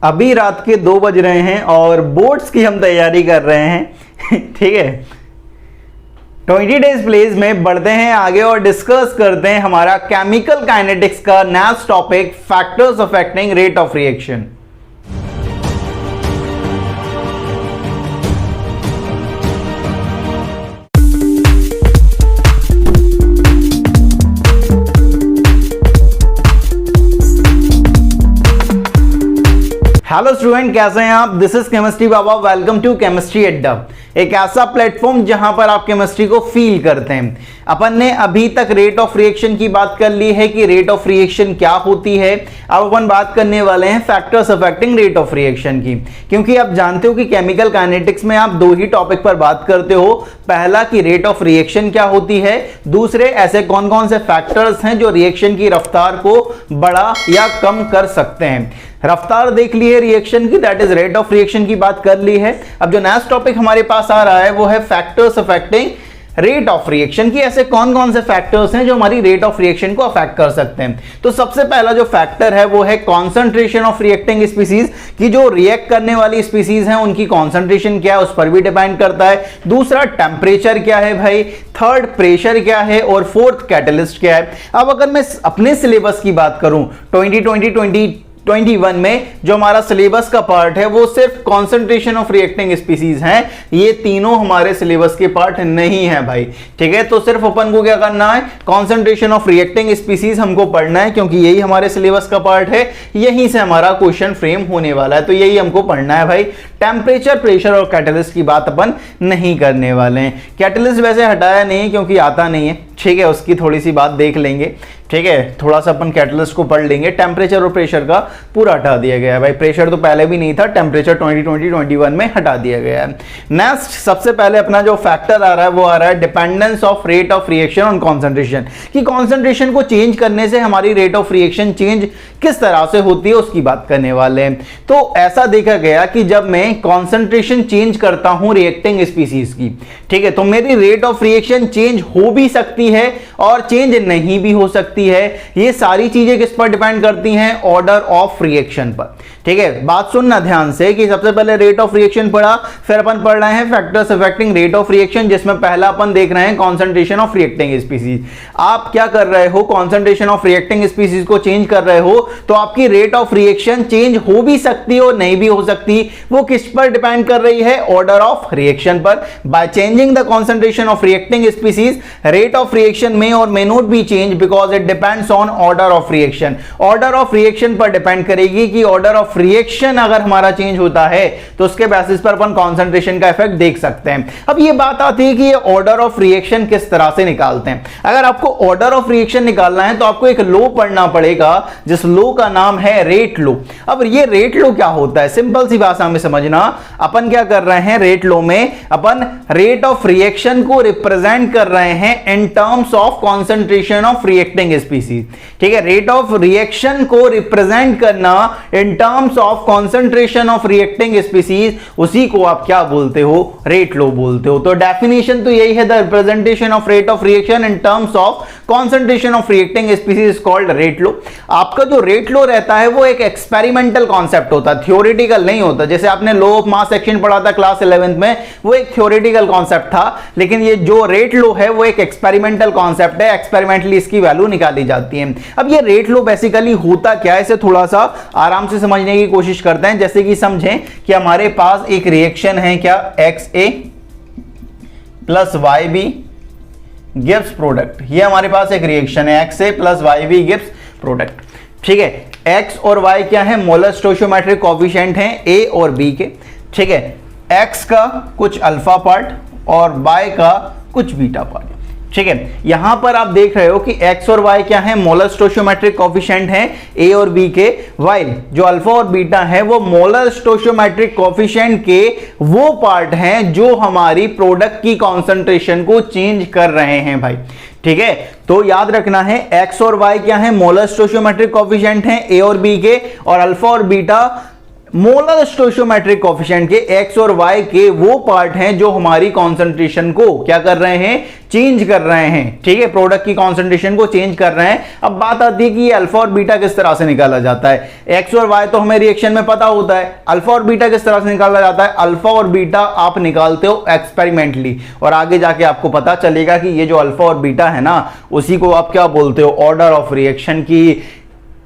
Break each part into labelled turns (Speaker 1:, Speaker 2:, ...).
Speaker 1: अभी रात के 2 बज रहे हैं और बोर्ड्स की हम तैयारी कर रहे हैं ठीक है। 20 डेज प्लेज में बढ़ते हैं आगे और डिस्कस करते हैं हमारा केमिकल काइनेटिक्स का next topic, factors affecting rate of reaction. Hello student, कैसे हैं आप? This is chemistry Baba. Welcome to chemistry Adda, एक ऐसा प्लेटफॉर्म जहां पर आप केमिस्ट्री को फील करते हैं। अपन ने अभी तक रेट ऑफ रिएक्शन की बात कर ली है कि रेट ऑफ रिएक्शन क्या होती है। अब अपन बात करने वाले हैं factors affecting rate of reaction की, क्योंकि आप जानते हो कि केमिकल काइनेटिक्स में आप दो ही टॉपिक पर बात करते हो। पहला कि रेट ऑफ रिएक्शन क्या होती है, दूसरे ऐसे कौन कौन से फैक्टर्स हैं जो रिएक्शन की रफ्तार को बढ़ा या कम कर सकते हैं। रफ्तार देख ली है रिएक्शन की, that is rate of reaction की बात कर ली है। अब जो नेक्स्ट टॉपिक हमारे पास आ रहा है वो है factors affecting rate of reaction की। ऐसे कौन कौन से फैक्टर्स हैं जो हमारी रेट ऑफ रिएक्शन को अफेक्ट कर सकते हैं। तो सबसे पहला जो फैक्टर है वो है कॉन्सेंट्रेशन ऑफ रिएक्टिंग स्पीसीज, की जो रिएक्ट करने वाली स्पीसीज हैं उनकी कॉन्सेंट्रेशन क्या है उस पर भी डिपेंड करता है। दूसरा टेम्परेचर क्या है भाई, थर्ड प्रेशर क्या है और फोर्थ कैटलिस्ट क्या है। अब अगर मैं अपने सिलेबस की बात करूं 2021 में जो हमारा सिलेबस का पार्ट है वो सिर्फ कॉन्सेंट्रेशन ऑफ रिएक्टिंग स्पीसीज हैं। ये तीनों हमारे सिलेबस के पार्ट नहीं है भाई, ठीक है। तो सिर्फ अपन को क्या करना है, कॉन्सेंट्रेशन ऑफ रिएक्टिंग स्पीसीज हमको पढ़ना है, क्योंकि यही हमारे सिलेबस का पार्ट है, यहीं से हमारा क्वेश्चन फ्रेम होने वाला है। तो यही हमको पढ़ना है भाई। टेम्परेचर, प्रेशर और कैटलिस्ट की बात अपन नहीं करने वाले हैं। कैटलिस्ट वैसे हटाया नहीं क्योंकि आता नहीं है, ठीक है, उसकी थोड़ी सी बात देख लेंगे, ठीक है। थोड़ा सा अपन कैटलिस्ट को पढ़ लेंगे। टेम्परेचर और प्रेशर का पूरा हटा दिया गया है भाई। प्रेशर तो पहले भी नहीं था, टेम्परेचर 2021 में हटा दिया गया है। नेक्स्ट सबसे पहले अपना जो फैक्टर आ रहा है वो आ रहा है dependence of rate of reaction on concentration, कि कॉन्सेंट्रेशन को चेंज करने से हमारी रेट ऑफ रिएक्शन चेंज किस तरह से होती है उसकी बात करने वाले हैं। तो ऐसा देखा गया कि जब मैं कॉन्सेंट्रेशन चेंज करता हूं रिएक्टिंग स्पीसीज की, ठीक है, तो मेरी रेट ऑफ रिएक्शन चेंज हो भी सकती है और चेंज नहीं भी हो सकती है। ये सारी चीजें किस पर डिपेंड करती हैं, ऑर्डर ऑफ रिएक्शन पर, ठीक है। बात सुनना ध्यान से कि सबसे पहले रेट ऑफ रिएक्शन पढ़ा, फिर अपन पढ़ रहे हैं factors affecting rate of reaction, जिसमें पहला अपन देख रहे हैं कॉन्सेंट्रेशन ऑफ रिएक्टिंग स्पीसीज। आप क्या कर रहे हो, कॉन्सेंट्रेशन ऑफ रिएक्टिंग स्पीसीज को चेंज कर रहे हो तो आपकी रेट ऑफ रिएक्शन चेंज हो भी सकती है और नहीं भी हो सकती। वो किस पर डिपेंड कर रही है, ऑर्डर ऑफ रिएक्शन पर। By changing the concentration of reacting species, rate of reaction may or may not be changed because it depends on order of reaction। order of reaction पर डिपेंड करेगी कि order of reaction अगर हमारा change होता है तो उसके basis पर अपन कॉन्सेंट्रेशन का इफेक्ट देख सकते हैं। अब ये बात आती है कि ये ऑर्डर ऑफ रिएक्शन किस तरह से निकालते हैं। अगर आपको ऑर्डर ऑफ रिएक्शन निकालना है तो आपको एक लो पढ़ना पड़ेगा, जिस लो का नाम है रेट लो। अब ये रेट लो क्या होता है, सिंपल सी भाषा में समझना। अपन क्या कर रहे हैं, रेट लो में अपन रेट ऑफ रिएक्शन को रिप्रेजेंट कर रहे हैं इन terms of concentration of reacting species, ठीक है। रेट ऑफ रिएक्शन को रिप्रेजेंट करना इन terms of concentration of reacting species, उसी को आप क्या बोलते हो, रेट लो बोलते हो। तो डेफिनेशन तो यही है, the representation of rate of reaction in terms of concentration of reacting species is called rate law. आपका जो रेट लो रहता है वो एक एक्सपेरिमेंटल कॉन्सेप्ट होता है, थ्योरेटिकल नहीं होता। जैसे आपने लॉ ऑफ मास एक्शन पढ़ा था क्लास 11th में, वो एक थ्योरेटिकल कॉन्सेप्ट था, लेकिन ये जो रेट लो है वो एक एक्सपेरिमेंटल कॉन्सेप्ट है, एक्सपेरिमेंटली इसकी वैल्यू निकाली जाती है। अब ये रेट लो बेसिकली होता क्या है, इसे थोड़ा सा आराम से समझने की कोशिश करते हैं। जैसे कि समझें कि हमारे पास एक रिएक्शन है क्या, XA plus YB gives product. ये हमारे पास एक रिएक्शन है, XA plus YB gives product, ठीक है। X और Y क्या है, मोलर स्टोइचियोमेट्रिक कोएफिशिएंट हैं A और B के, ठीक है। X का कुछ अल्फा पार्ट और Y का कुछ बीटा पार्ट, ठीक है। यहां पर आप देख रहे हो कि x और y क्या है, मोलर स्टोइचियोमेट्रिक कोएफिशिएंट हैं a और b के, while जो अल्फा और बीटा है वो मोलर स्टोइचियोमेट्रिक कोएफिशिएंट के वो पार्ट हैं जो हमारी प्रोडक्ट की कॉन्सेंट्रेशन को चेंज कर रहे हैं भाई, ठीक है। तो याद रखना है x और y क्या है, मोलर स्टोइचियोमेट्रिक कोएफिशिएंट हैं a और b के, और अल्फा और बीटा मोलर स्टोइचियोमेट्रिक कोएफिशिएंट के x और y के वो पार्ट हैं जो हमारी कॉन्सेंट्रेशन को क्या कर रहे हैं, चेंज कर रहे हैं। ठीक है, प्रोडक्ट की कॉन्सेंट्रेशन को चेंज कर रहे हैं। अब बात आती है कि ये अल्फा और बीटा किस तरह से निकाला जाता है। x और y तो हमें रिएक्शन में पता होता है, अल्फा और बीटा किस तरह से निकाला जाता है। अल्फा और बीटा आप निकालते हो एक्सपेरिमेंटली, और आगे जाके आपको पता चलेगा कि ये जो अल्फा और बीटा है ना, उसी को आप क्या बोलते हो, ऑर्डर ऑफ रिएक्शन की।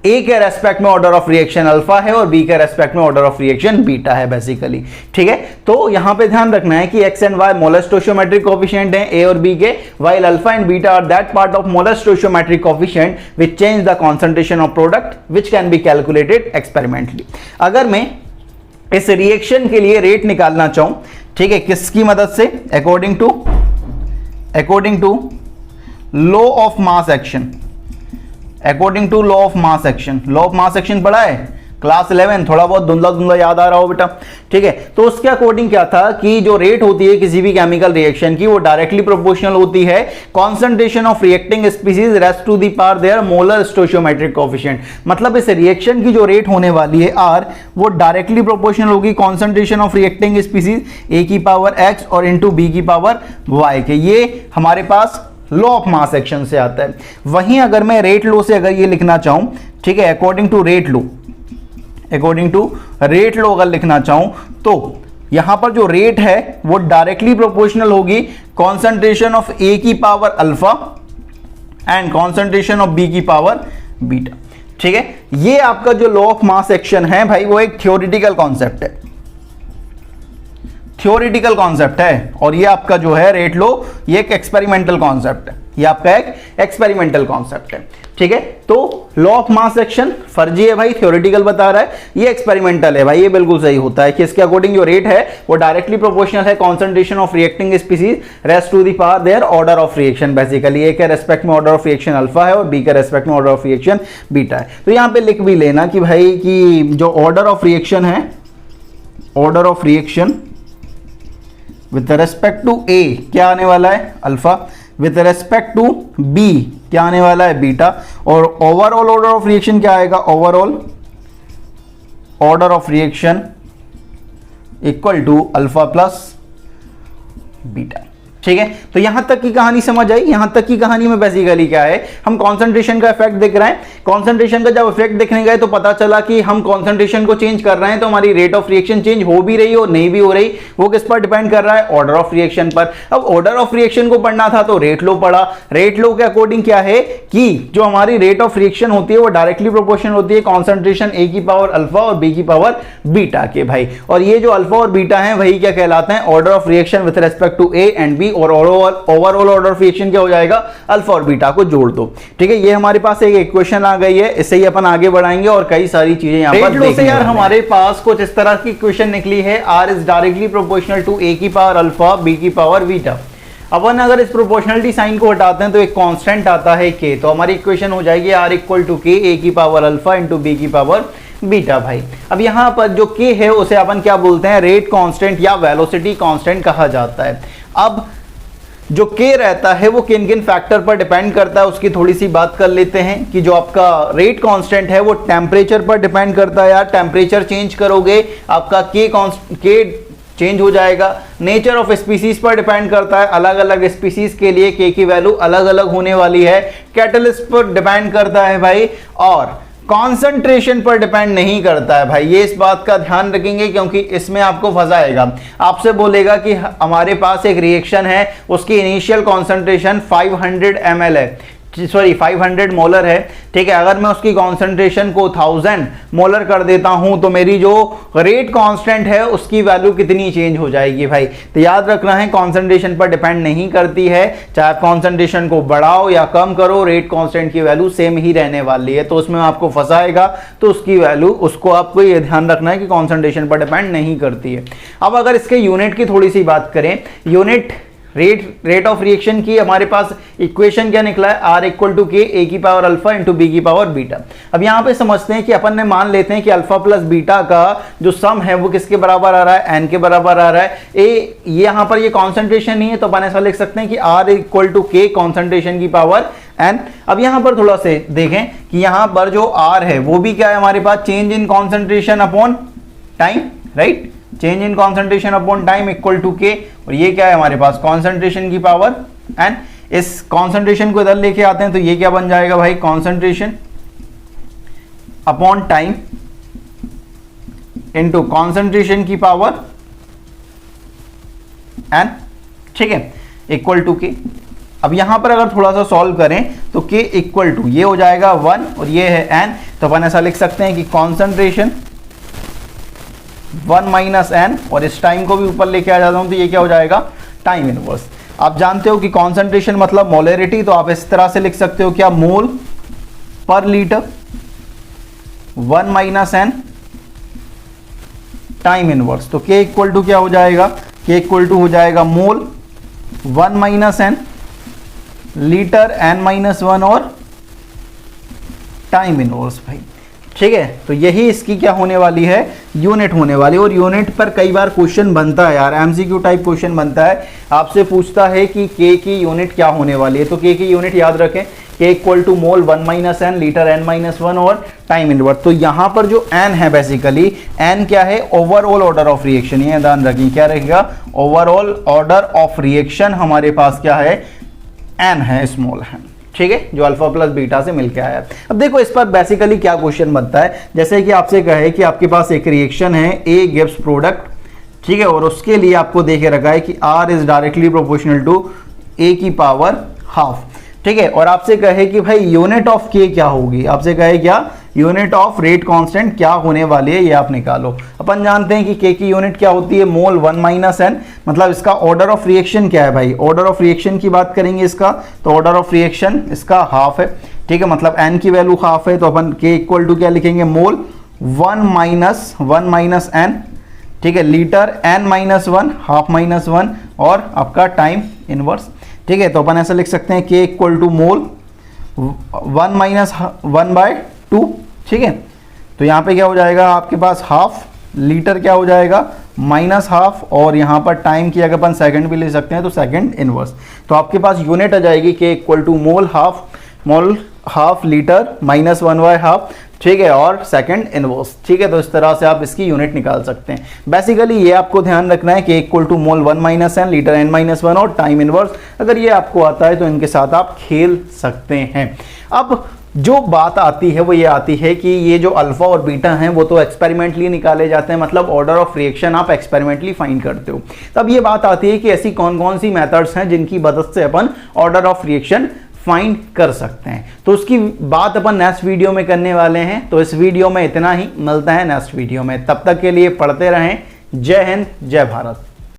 Speaker 1: ए के रेस्पेक्ट में ऑर्डर ऑफ रिएक्शन अल्फा है और बी के रेस्पेक्ट में ऑर्डर ऑफ रिएक्शन बीटा है बेसिकली। ठीक है, तो यहां पे ध्यान रखना है कि X and Y molar stoichiometric coefficient हैं ए और बी के, while alpha and beta are that part of molar stoichiometric coefficient which change the concentration of product which can be calculated experimentally. अगर मैं इस रिएक्शन के लिए rate निकालना चाहूं, ठीक है, किसकी मदद से, according to law of mass action, according to law of mass action. Law of mass action पढ़ा है क्लास 11, थोड़ा बहुत धुंधला धुंधला याद आ रहा हो बेटा। ठीक है, तो उसके अकॉर्डिंग क्या था कि जो रेट होती है किसी भी केमिकल रिएक्शन की, वो डायरेक्टली प्रोपोर्शनल होती है concentration of reacting species raised to the power their molar stoichiometric coefficient. मतलब इस रिएक्शन की जो रेट होने वाली है आर, वो डायरेक्टली प्रोपोर्शनल होगी कॉन्सेंट्रेशन ऑफ रिएक्टिंग स्पीसीज ए की पावर एक्स और इंटू बी की पावर वाई के। ये हमारे पास लॉ ऑफ मास एक्शन से आता है। वहीं अगर मैं रेट लॉ से अगर ये लिखना चाहूं, ठीक है, अकॉर्डिंग टू रेट लॉ अगर लिखना चाहूं, तो यहां पर जो रेट है वो डायरेक्टली प्रोपोर्शनल होगी कॉन्सेंट्रेशन ऑफ ए की power alpha and concentration of B की पावर बीटा। ठीक है, ये आपका जो लॉ ऑफ मास एक्शन है भाई, वो एक थ्योरेटिकल कॉन्सेप्ट है, थ्योरेटिकल कॉन्सेप्ट है। और ये आपका जो है रेट लो, ये एक एक्सपेरिमेंटल कॉन्सेप्ट है, ये आपका एक एक्सपेरिमेंटल कॉन्सेप्ट है। ठीक है, तो लॉ ऑफ मास एक्शन फर्जी है भाई, थ्योरेटिकल बता रहा है, ये एक्सपेरिमेंटल है भाई, ये बिल्कुल सही होता है कि इसके अकॉर्डिंग जो रेट है वो डायरेक्टली प्रोपोर्शनल है concentration of reacting species raised to the power their order of reaction. Basically A के रेस्पेक्ट में ऑर्डर ऑफ रिएक्शन अल्फा है और बी के रेस्पेक्ट में ऑर्डर ऑफ रिएक्शन बीटा है। तो यहां पे लिख भी लेना कि भाई कि जो ऑर्डर ऑफ रिएक्शन है, order of reaction with respect to A क्या आने वाला है, alpha, with respect to B क्या आने वाला है, बीटा, और ओवरऑल ऑर्डर ऑफ रिएक्शन क्या आएगा, overall order of reaction equal to alpha plus beta. ठीक है, तो यहां तक की कहानी समझ आई। यहां तक की कहानी में बेसिकली क्या है, हम कॉन्सेंट्रेशन का इफेक्ट देख रहे हैं। कॉन्सेंट्रेशन का जब इफेक्ट देखने गए तो पता चला कि हम कॉन्सेंट्रेशन को चेंज कर रहे हैं, तो हमारी रेट ऑफ रिएक्शन चेंज हो भी रही और नहीं भी हो रही, वो किस पर डिपेंड कर रहा है, ऑर्डर ऑफ रिएक्शन पर। अब ऑर्डर ऑफ रिएक्शन को पढ़ना था तो रेट लो पढ़ा। रेट लो के अकॉर्डिंग क्या है कि जो हमारी रेट ऑफ रिएक्शन होती है वो डायरेक्टली प्रोपोर्शनल होती है कॉन्सेंट्रेशन ए की पावर अल्फा और बी की पावर बीटा के भाई। और ये जो अल्फा और बीटा है वही क्या कहलाते हैं, order of reaction with respect to A and B, और ओवरऑल ऑर्डर ऑफ रिएक्शन क्या हो जाएगा, अल्फा और बीटा को जोड़ दो। ठीक है, ये हमारे पास एक इक्वेशन आ गई है, इससे ही अपन आगे बढ़ाएंगे और कई सारी चीजें यहां पर देखेंगे। यार हमारे पास कुछ इस तरह की इक्वेशन निकली है, R is directly proportional to A की पावर अल्फा बी की पावर बीटा। अपन अगर इस प्रोपोर्शनलिटी साइन को हटाते हैं तो एक कांस्टेंट आता है के, तो हमारी इक्वेशन हो जाएगी आर इक्वल टू के ए की पावर अल्फा इंटू बी की पावर बीटा भाई। अब यहां पर जो के है उसे अपन क्या बोलते हैं, रेट कांस्टेंट या वेलोसिटी कांस्टेंट कहा जाता है। अब जो के रहता है वो किन किन फैक्टर पर डिपेंड करता है, उसकी थोड़ी सी बात कर लेते हैं कि जो आपका रेट कांस्टेंट है वो टेम्परेचर पर डिपेंड करता है। यार टेम्परेचर चेंज करोगे आपका के चेंज हो जाएगा। नेचर ऑफ स्पीसीज पर डिपेंड करता है, अलग अलग स्पीसीज के लिए के की वैल्यू अलग अलग होने वाली है। कैटलिस्ट पर डिपेंड करता है भाई, और कॉन्सेंट्रेशन पर डिपेंड नहीं करता है भाई। ये इस बात का ध्यान रखेंगे क्योंकि इसमें आपको फंसाएगा, आपसे बोलेगा कि हमारे पास एक रिएक्शन है, उसकी इनिशियल कॉन्सेंट्रेशन 500 ml है, सॉरी 500 मोलर है। ठीक है, अगर मैं उसकी कॉन्सेंट्रेशन को 1000 मोलर कर देता हूं तो मेरी जो रेट कांस्टेंट है उसकी वैल्यू कितनी चेंज हो जाएगी भाई। तो याद रखना है कॉन्सेंट्रेशन पर डिपेंड नहीं करती है, चाहे आप कॉन्सेंट्रेशन को बढ़ाओ या कम करो, रेट कांस्टेंट की वैल्यू सेम ही रहने वाली है। तो उसमें आपको फंसाएगा, तो उसकी वैल्यू उसको आपको ये ध्यान रखना है कि कॉन्सेंट्रेशन पर डिपेंड नहीं करती है। अब अगर इसके यूनिट की थोड़ी सी बात करें, यूनिट रेट ऑफ रिएक्शन की हमारे पास इक्वेशन क्या निकला है, आर इक्वल टू के ए की पावर अल्फा इंटू बी की पावर बीटा। अब यहां पे समझते हैं कि अपन ने मान लेते हैं कि अल्फा प्लस बीटा का जो सम है वो किसके बराबर आ रहा है, एन के बराबर आ रहा है। ए यहां पर ये कॉन्सेंट्रेशन नहीं है तो अपन ऐसा लिख सकते हैं कि आर इक्वल टू के कॉन्सेंट्रेशन की पावर एन। अब यहां पर थोड़ा से देखें कि यहां पर जो आर है वो भी क्या है हमारे पास, change in concentration upon time, right. Change in concentration upon time equal to k, और ये क्या है हमारे पास कॉन्सेंट्रेशन की पावर एन। इस कॉन्सेंट्रेशन को इधर लेके आते हैं तो ये क्या बन जाएगा भाई, concentration upon time into concentration की पावर एन, ठीक है, इक्वल टू के। अब यहां पर अगर थोड़ा सा सॉल्व करें तो k इक्वल टू ये हो जाएगा 1 और ये है n, तो अपन ऐसा लिख सकते हैं कि कॉन्सेंट्रेशन 1 माइनस n, और इस टाइम को भी ऊपर लेके आ जाता हूं तो ये क्या हो जाएगा, टाइम इनवर्स। आप जानते हो कि कॉन्सेंट्रेशन मतलब मोलरिटी, तो आप इस तरह से लिख सकते हो क्या, मोल पर litre 1 minus n time inverse. तो k इक्वल टू क्या हो जाएगा, k इक्वल टू हो जाएगा मोल 1 minus n litre n minus 1 और टाइम इनवर्स भाई, ठीक है। तो यही इसकी क्या होने वाली है, यूनिट होने वाली। और यूनिट पर कई बार क्वेश्चन बनता है यार, एमसीक्यू टाइप क्वेश्चन बनता है, आपसे पूछता है कि k की यूनिट क्या होने वाली है। तो k की यूनिट याद रखें, k equal to mole 1 minus n litre n minus 1 और टाइम इनवर्स। तो यहां पर जो n है बेसिकली, n क्या है, ओवरऑल ऑर्डर ऑफ रिएक्शन, ये ध्यान रखिए क्या रहेगा, ओवरऑल ऑर्डर ऑफ रिएक्शन हमारे पास क्या है, n है, स्मॉल है, ठीक है, जो अल्फा प्लस बीटा से मिलकर आया। अब देखो इस पर बेसिकली क्या क्वेश्चन बनता है, जैसे कि आपसे कहे कि आपके पास एक रिएक्शन है A गिव्स प्रोडक्ट, ठीक है, और उसके लिए आपको देखे रखा है कि R is directly proportional to A की पावर हाफ, ठीक है, और आपसे कहे कि भाई यूनिट ऑफ K क्या होगी, आपसे कहे क्या, यूनिट ऑफ रेट कांस्टेंट क्या होने वाली है, ये आप निकालो। अपन जानते हैं कि K की यूनिट क्या होती है, मोल 1 माइनस n, मतलब इसका ऑर्डर ऑफ रिएक्शन क्या है भाई, ऑर्डर ऑफ रिएक्शन की बात करेंगे इसका, तो ऑर्डर ऑफ रिएक्शन इसका हाफ है, ठीक है, मतलब n की वैल्यू हाफ है, तो अपन K इक्वल टू क्या लिखेंगे, मोल 1 माइनस n, ठीक है, litre n minus 1 half minus 1 और आपका टाइम इनवर्स, ठीक है। तो अपन ऐसा लिख सकते हैं K equal to mole 1 minus 1 by 2, ठीक है। तो यहाँ पे क्या हो जाएगा आपके पास हाफ, लीटर क्या हो जाएगा माइनस हाफ, और यहाँ पर टाइम की अगर अपन सेकंड भी ले सकते हैं तो सेकंड इनवर्स। तो आपके पास यूनिट आ जाएगी K equal to mole half litre minus 1 by half, ठीक है, और सेकंड इनवर्स, ठीक है। तो इस तरह से आप इसकी यूनिट निकाल सकते हैं। बेसिकली ये आपको ध्यान रखना है कि equal to mole 1 minus n litre n minus 1 और टाइम इनवर्स, अगर ये आपको आता है तो इनके साथ आप खेल सकते हैं। अब जो बात आती है वो ये आती है कि ये जो अल्फा और बीटा हैं वो तो एक्सपेरिमेंटली निकाले जाते हैं, मतलब ऑर्डर ऑफ रिएक्शन आप एक्सपेरिमेंटली फाइंड करते हो। तब ये बात आती है कि ऐसी कौन कौन सी मेथड्स हैं जिनकी मदद से अपन ऑर्डर ऑफ रिएक्शन फाइंड कर सकते हैं। तो उसकी बात अपन नेक्स्ट वीडियो में करने वाले हैं। तो इस वीडियो में इतना ही, मिलता है नेक्स्ट वीडियो में, तब तक के लिए पढ़ते रहें। जय हिंद, जय भारत।